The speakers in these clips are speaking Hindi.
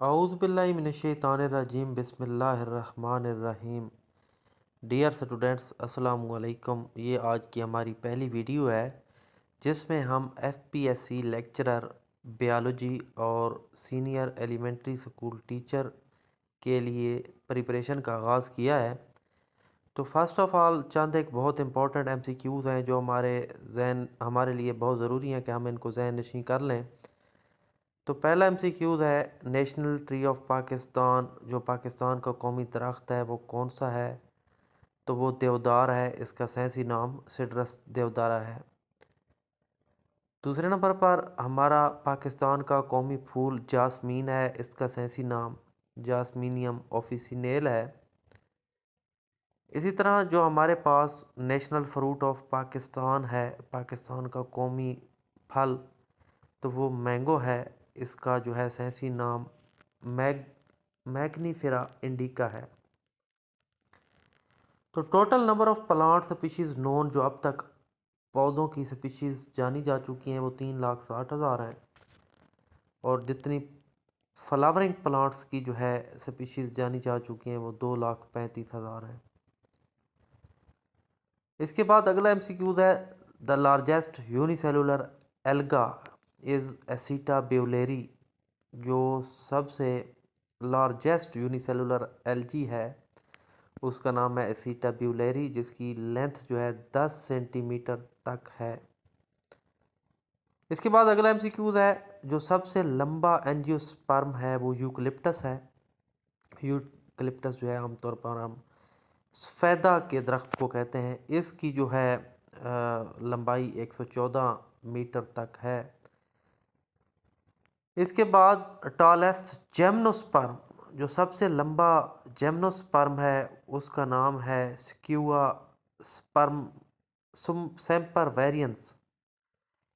औज़ुबिल्लाहिमिनश्शैतानिर्रजीम बिस्मिल्लाहिर्रहमानिर्रहीम। डियर स्टूडेंट्स, अस्सलाम वालेकुम। ये आज की हमारी पहली वीडियो है जिसमें हम एफपीएससी लेक्चरर बायोलॉजी और सीनियर एलिमेंट्री स्कूल टीचर के लिए प्रिपरेशन का आगाज़ किया है। तो फर्स्ट ऑफ़ ऑल चंद एक बहुत इंपॉर्टेंट एमसीक्यूज़ हैं जो हमारे लिए बहुत ज़रूरी हैं कि हम इनको ज़हन नशीं कर लें। तो पहला एमसीक्यूज़ है, नेशनल ट्री ऑफ पाकिस्तान, जो पाकिस्तान का कौमी दरख्त है वो कौन सा है? तो वो देवदार है। इसका साइंसी नाम सिट्रस देवदारा है। दूसरे नंबर पर हमारा पाकिस्तान का कौमी फूल जासमीन है। इसका साइंसी नाम जासमीनियम ऑफिसिनेल है। इसी तरह जो हमारे पास नेशनल फ्रूट ऑफ पाकिस्तान है, पाकिस्तान का कौमी फल, तो वो मैंगो है। इसका जो है साइंसी नाम मैग्नीफेरा इंडिका है। तो total number of plant species known, जो अब तक पौधों की स्पीशीज़ जानी जा चुकी हैं, वो 3,60,000 हैं। और जितनी फ्लावरिंग प्लांट्स की जो है स्पीशीज़ जानी जा चुकी हैं वो 2,35,000 हैं। इसके बाद अगला एमसीक्यूज़ है, the largest unicellular alga is acetabularia. जो सबसे लार्जेस्ट यूनिसेलुलर एल्गी है उसका नाम है एसिटा ब्यूलेरी, जिसकी लेंथ जो है 10 सेंटीमीटर तक है। इसके बाद अगला एमसीक्यूज़ है, जो सबसे लंबा एंजियोस्पर्म है वो यूकलिप्टस है। यूकलिप्टस जो है आमतौर पर हम सफ़ेदा के दरख्त को कहते हैं। इसकी जो है लंबाई 114 मीटर तक है। इसके बाद टॉलेस्ट जेम्नोस्पर्म, जो सबसे लंबा जेम्नोस्पर्म है उसका नाम है स्क्यूआ स्पर्म सेम्पर वेरियंस।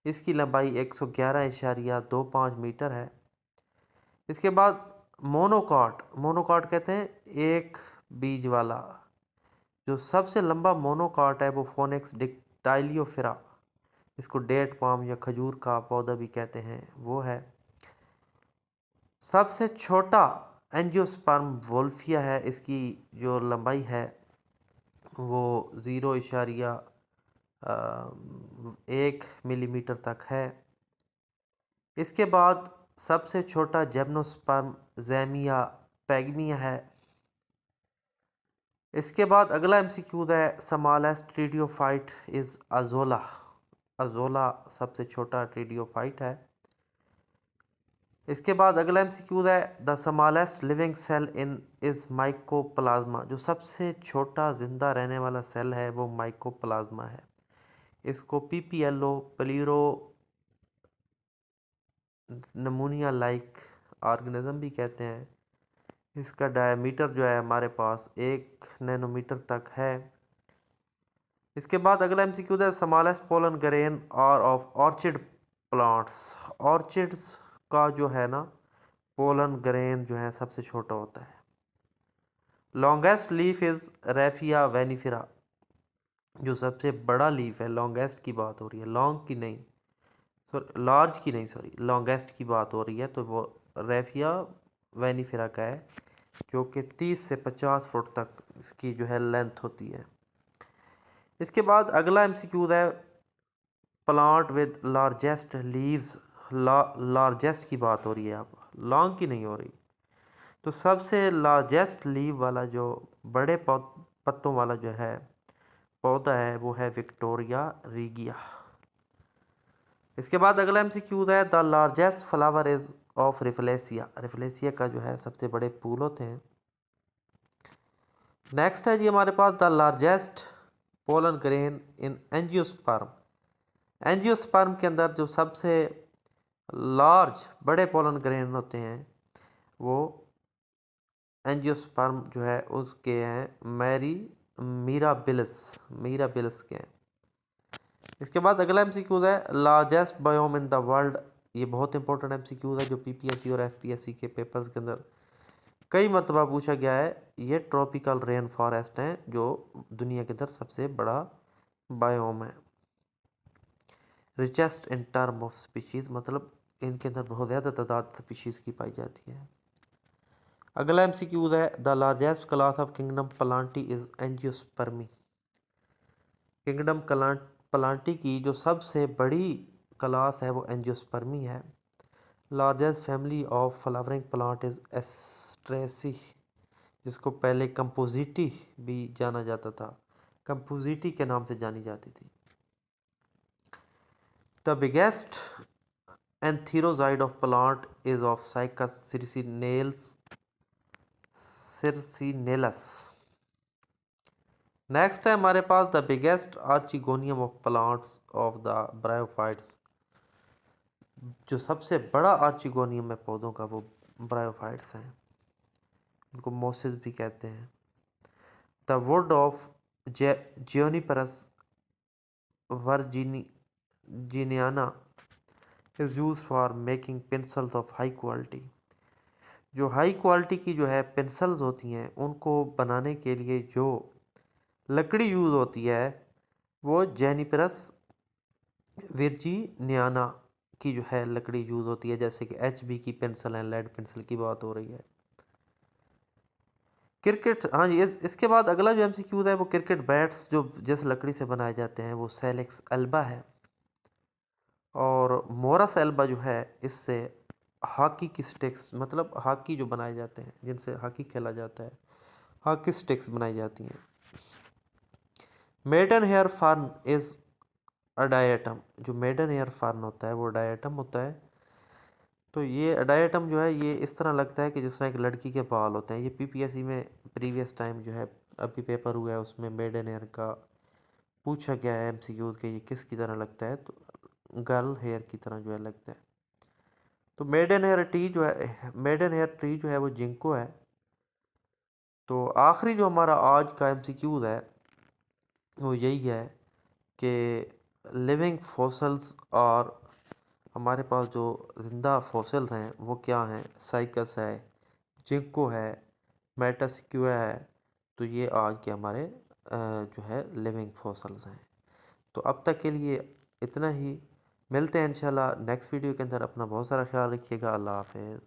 इसकी लंबाई 111.25 मीटर है। इसके बाद मोनोकॉट कहते हैं एक बीज वाला। जो सबसे लंबा मोनोकॉट है वो फोनिक्स डिक्टाइलियोफेरा, इसको डेट पाम या खजूर का पौधा भी कहते हैं, वो है। सबसे छोटा एंजियोस्पर्म वोल्फिया है। इसकी जो लंबाई है वो 0.1 मिलीमीटर तक है। इसके बाद सबसे छोटा जेम्नोस्पर्म ज़ैमिया पैगमिया है। इसके बाद अगला एमसीक्यूज़ है, smallest pteridophyte is Azolla. Azolla सबसे छोटा ट्रीडियोफाइट है। इसके बाद अगला एमसीक्यूज़ है, the smallest living cell in is mycoplasma. जो सबसे छोटा जिंदा रहने वाला सेल है वो माइकोप्लाज्मा है। इसको पीपीएलओ प्लीरो नमूनिया लाइक ऑर्गेनिज्म भी कहते हैं। इसका डायमीटर जो है हमारे पास 1 नैनोमीटर तक है। इसके बाद अगला एमसीक्यूज़ है, स्मॉलेस्ट पोलन ग्रेन और ऑफ ऑर्चिड प्लांट्स। ऑर्चिड्स का जो है ना पोलन ग्रेन जो है सबसे छोटा होता है। Longest leaf is raphia vinifera. जो सबसे बड़ा लीफ है, लॉन्गेस्ट की बात हो रही है, लॉन्ग की नहीं, लार्ज की नहीं, सॉरी, लॉन्गेस्ट की बात हो रही है, तो वो रेफिया वेनिफेरा का है, जो कि 30 से 50 फुट तक इसकी जो है लेंथ होती है। इसके बाद अगला एमसीक्यूज़ है, plant with largest leaves. Largest की बात हो रही है, अब लॉन्ग की नहीं हो रही। तो सबसे लार्जेस्ट लीव वाला जो बड़े पत्तों वाला जो है पौधा है वो है विक्टोरिया रीगिया। इसके बाद अगला एमसीक्यूज़ है, the largest flower is of rafflesia. Rafflesia का जो है सबसे बड़े फूल होते हैं। नेक्स्ट है जी हमारे पास the largest pollen grain in angiosperm. Angiosperm के अंदर जो सबसे लार्ज बड़े पोलन ग्रेन होते हैं वो एंजियोस्पर्म जो है उसके हैं मीराबिलस के हैं। इसके बाद अगला एमसीक्यूज़ है, largest biome in the world. ये बहुत इंपॉर्टेंट एमसीक्यूज़ है जो पीपीएससी और एफपीएससी के पेपर्स के अंदर कई मरतबा पूछा गया है। ये ट्रॉपिकल रेन फॉरेस्ट हैं जो दुनिया के अंदर सबसे बड़ा बायोम है। Richest in term of species, मतलब इनके अंदर बहुत ज़्यादा तादाद स्पीशीज़ की पाई जाती है। अगला MCQ है the largest class of kingdom plantae is angiospermae. Kingdom plantae की जो सबसे बड़ी क्लास है वो एंजियोस्पर्मी है। Largest family of flowering plant is asteraceae, जिसको पहले कंपोजिटी भी जाना जाता था, कंपोजिटी के नाम से जानी जाती थी। The biggest antherozoid of plant is of cycas circinalis. Next है हमारे पास the biggest archegonium of plants of the bryophytes. जो सबसे बड़ा आर्चिगोनियम है पौधों का वो ब्रायोफाइट्स हैं, उनको मोसिस भी कहते हैं। The wood of juniperus virginiana is use for making pencils of high quality. जो हाई क्वालिटी की जो है पेंसिल्स होती हैं उनको बनाने के लिए जो लकड़ी यूज़ होती है वो जेनिपरस वर्जीनियाना की जो है लकड़ी यूज़ होती है, जैसे कि HB की पेंसिल है, लेड पेंसिल की बात हो रही है। क्रिकेट, हाँ जी, इसके बाद अगला जो MCQ है वो क्रिकेट बैट्स जो जिस लकड़ी से बनाए जाते हैं वो सेलेक्स एल्बा है। और मोरस एल्बा जो है इससे हॉकी की स्टिक्स, मतलब हॉकी जो बनाए जाते हैं जिनसे हॉकी खेला जाता है, हॉकी स्टिक्स बनाई जाती हैं। Maiden hair fern is adiantum. जो मेडन हेयर फर्न होता है वो डायटम होता है। तो ये डायटम जो है ये इस तरह लगता है कि जिस तरह एक लड़की के बाल होते हैं। ये PPSC में प्रीवियस टाइम जो है अभी पेपर हुआ है उसमें मेडन हेयर का पूछा गया है MCQ के, ये किस की तरह लगता है, तो गर्ल हेयर की तरह जो है लगता है। तो मेडन हेयर ट्री जो है वो जिंको है। तो आखिरी जो हमारा आज का MCQ है वो यही है कि लिविंग फॉसल्स और हमारे पास जो ज़िंदा फॉसिल्स हैं वो क्या हैं। साइकस है, जिंको है, मेटासिक्यूआ है। तो ये आज के हमारे जो है लिविंग फॉसिल्स हैं। तो अब तक के लिए इतना ही। मिलते हैं इंशाल्लाह नेक्स्ट वीडियो के अंदर। अपना बहुत सारा ख्याल रखिएगा। अल्लाह हाफिज़।